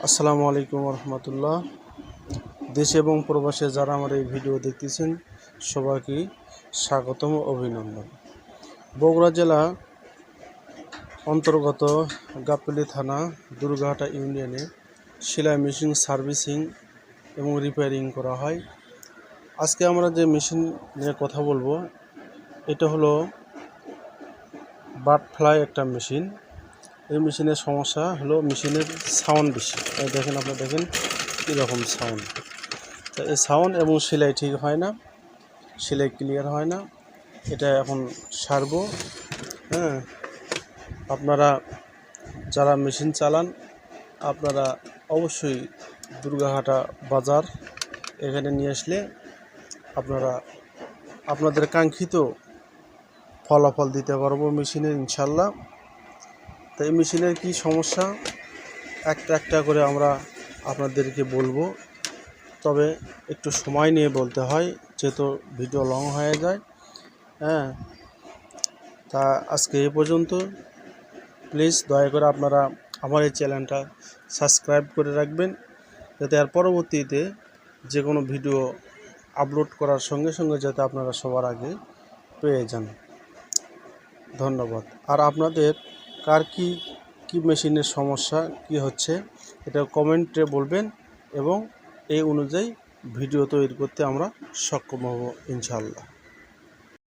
আসসালামু আলাইকুম রহমতুল্লাহ। দেশ এবং প্রবাসে যারা আমার এই ভিডিও দেখতেছেন সবাইকে স্বাগতম ও অভিনন্দন। বগুড়া জেলা অন্তর্গত গাবতলী থানা দুর্গাহাটা ইউনিয়নে সেলাই মেশিন সার্ভিসিং এবং রিপেয়ারিং করা হয়। আজকে আমরা যে মেশিন নিয়ে কথা বলবো এটা হলো বাটফ্লাই একটা মেশিন। এই মেশিনের সমস্যা হলো মেশিনের সাউন্ড বেশি। দেখেন, আপনারা দেখেন কীরকম সাউন্ড। তো এই সাউন্ড এবং সেলাই ঠিক হয় না, সেলাই ক্লিয়ার হয় না। এটা এখন সারবো। আপনারা যারা মেশিন চালান আপনারা অবশ্যই দুর্গাহাটা বাজার এখানে নিয়ে আসলে আপনারা আপনাদের কাঙ্ক্ষিত ফলাফল দিতে পারবো মেশিনের, ইনশাল্লাহ। তো এই মেশিনের কি সমস্যা একটা একটা করে আমরা আপনাদেরকে বলবো, তবে একটু সময় নিয়ে বলতে হয় যেহেতু ভিডিও লং হয়ে যায়। তা আজকে এ পর্যন্ত। প্লিজ দয়া করে আপনারা আমার এই চ্যানেলটা সাবস্ক্রাইব করে রাখবেন, যাতে আর পরবর্তীতে যে কোনো ভিডিও আপলোড করার সঙ্গে সঙ্গে যাতে আপনারা সবার আগে পেয়ে যান। ধন্যবাদ। আর আপনাদের কার কি মেশিনের সমস্যা কি হচ্ছে এটা কমেন্টে বলবেন, এবং এই অনুযায়ী ভিডিও তৈরি করতে আমরা সক্ষম হব ইনশাআল্লাহ।